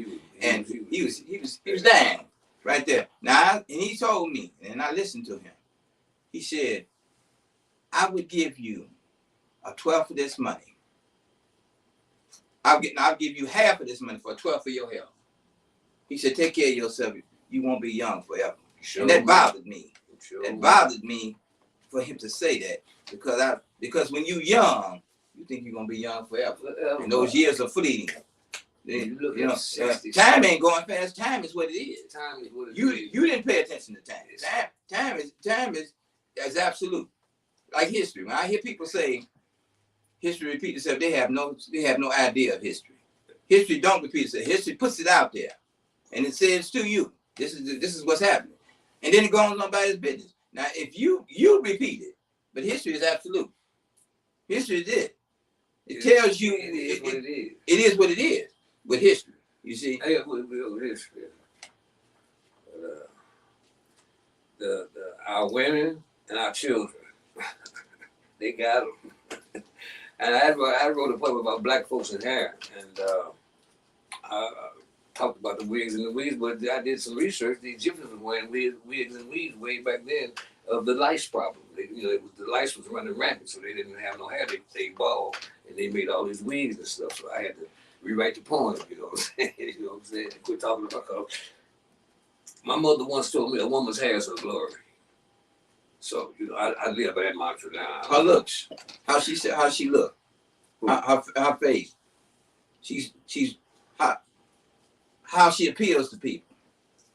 He was dying right there. Now, and he told me, and I listened to him. He said, "I would give you a 12th of this money. I'll give you half of this money for a 12th of your health." He said, "Take care of yourself. You won't be young forever." Sure, and that bothered me. Sure. That bothered me for him to say that. Because when you're young, you think you're gonna be young forever. And those years are fleeting. Time ain't going fast. Time is what it is. Time is what it is. You didn't pay attention to time. Time is absolute. Like history. When I hear people say history repeats itself, they have no idea of history. History don't repeat itself. History puts it out there, and it says to you, this is what's happening, and then it goes on about its business. Now, if you repeat it. But history is absolute. History is it. It tells you it is what it is. It is what it is with history. You see? History. Our women and our children, they got them. And I wrote a poem about black folks and hair, and I talked about the wigs and the weaves, but I did some research. The Egyptians were wearing wigs and weaves way back then of the lice problem. The lice was running rampant, so they didn't have no hair. They bald, and they made all these wigs and stuff. So I had to rewrite the poem. You know what I'm saying? You know what I'm saying? Quit talking about color. My mother once told me a woman's hair is her glory. So you know, I live by that mantra now. Her looks, how she look, her face, she's how she appeals to people,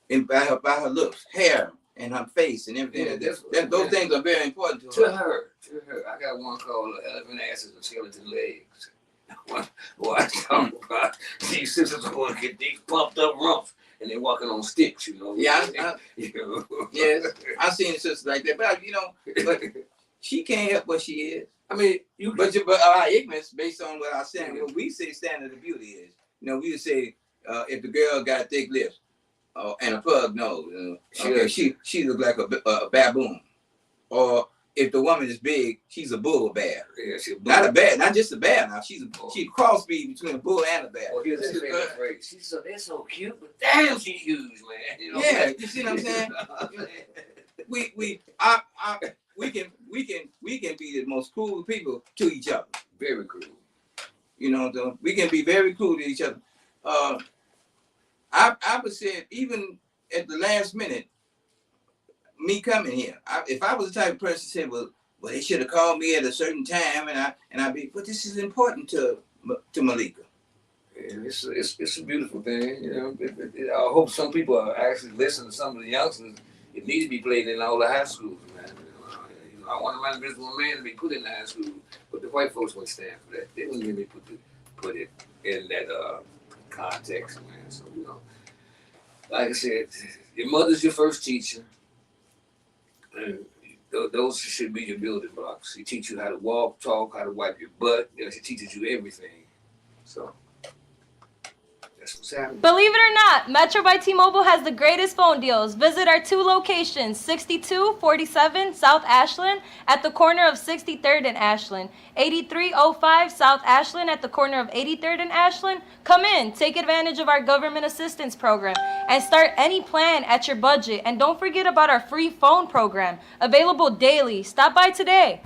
and by her looks, hair. And her face and everything. Yeah, those things are very important to her. To her. I got one called Elephant Asses and Skeleton Legs. What I talk about, these sisters are going to get these pumped up rumps and they're walking on sticks, you know. Yeah, yes, I've seen sisters like that, but but she can't help what she is. I mean, but our ignorance, based on what I said, what we say standard of beauty is, we would say if the girl got thick lips, and a pug nose. She looks like a baboon. Or if the woman is big, she's a bull bear. Yeah, not just a bear. Now she's a crossbreed between a bull and a bear. Well, here's the famous phrase. They're so cute, but damn, she's huge, man. You know you see what I'm saying? we can be the most cruel people to each other. Very cruel. So we can be very cruel to each other. I would say even at the last minute, me coming here, if I was the type of person to say, well, well, they should have called me at a certain time, and I be, but this is important to Malika. And it's a beautiful thing, you know. I hope some people are actually listening to some of the youngsters. It needs to be played in all the high schools, man. You know, I want my invisible man to be put in the high school, but the white folks wouldn't stand for that. They wouldn't really put it in that context, man. So, you know, like I said, your mother's your first teacher, and those should be your building blocks. She teaches you how to walk, talk, how to wipe your butt. You know, she teaches you everything. So that's what's happening. Believe it or not, Metro by T-Mobile has the greatest phone deals. Visit our 2 locations, 6247 South Ashland at the corner of 63rd and Ashland, 8305 South Ashland at the corner of 83rd and Ashland. Come in, take advantage of our government assistance program, and start any plan at your budget. And don't forget about our free phone program, available daily. Stop by today.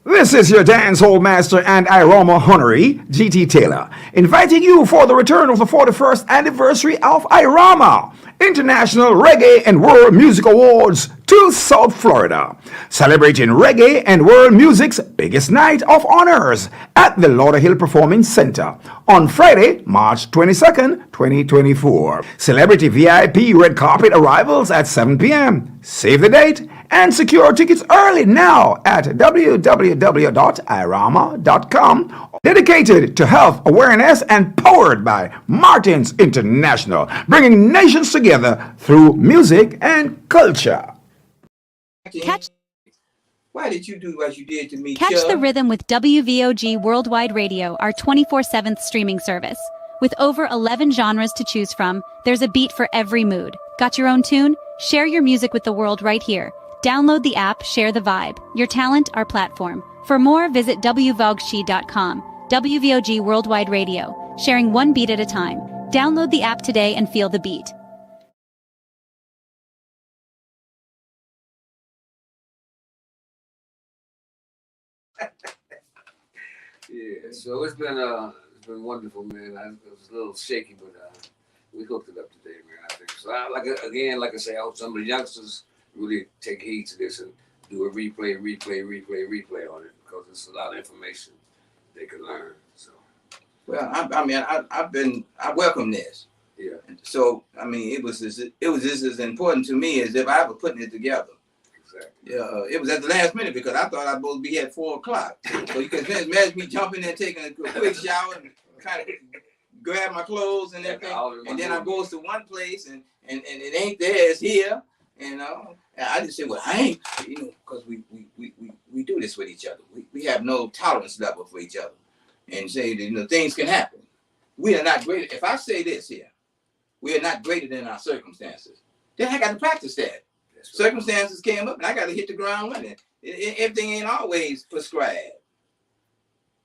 This is your dancehall master and Iroma honoree, GT Taylor, inviting you for the return of the 41st anniversary of Iroma, International Reggae and World Music Awards to South Florida, celebrating reggae and world music's biggest night of honors at the Lauderhill Performing Center on Friday, March 22nd, 2024. Celebrity VIP red carpet arrivals at 7 p.m. Save the date and secure tickets early now at www.irama.com. Dedicated to health awareness and powered by Martins International, bringing nations together through music and culture. Why did you do what you did to me, Catch the rhythm with WVOG Worldwide Radio, our 24/7 streaming service. With over 11 genres to choose from, there's a beat for every mood. Got your own tune? Share your music with the world right here. Download the app, share the vibe. Your talent, our platform. For more, visit wvogshi.com. WVOG Worldwide Radio, sharing one beat at a time. Download the app today and feel the beat. Yeah, so it's been wonderful, man. It was a little shaky, but we hooked it up today, man. I think so. Like I say, I hope some of the youngsters really take heed to this and do a replay on it, because it's a lot of information they can learn. So, well, I welcome this. Yeah. So I mean, it was just as important to me as if I were putting it together. Exactly. It was at the last minute because I thought I'd both be at 4:00. So you can imagine me jumping in, taking a quick shower, and kind of grab my clothes and everything, and then I goes to one place and it ain't there, it's here. You know, and I just said, well, I ain't, you know, because we do this with each other. We have no tolerance level for each other, and say that, you know, things can happen. We are not greater. If I say this here, we are not greater than our circumstances. Then I got to practice that. Right. Circumstances came up, and I got to hit the ground running. Everything ain't always prescribed,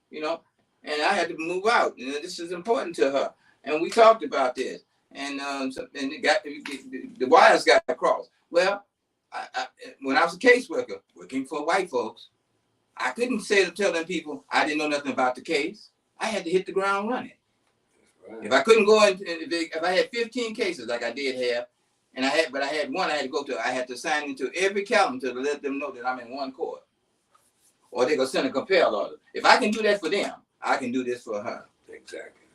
you know. And I had to move out. You know, this is important to her, and we talked about this, and the wires got crossed. Well, when I was a caseworker working for white folks, I couldn't tell them people I didn't know nothing about the case. I had to hit the ground running. Right. If I couldn't go in, if I had 15 cases like I did have, but I had one I had to go to, I had to sign into every calendar to let them know that I'm in one court, or they're gonna send a compel order. If I can do that for them, I can do this for her. Exactly.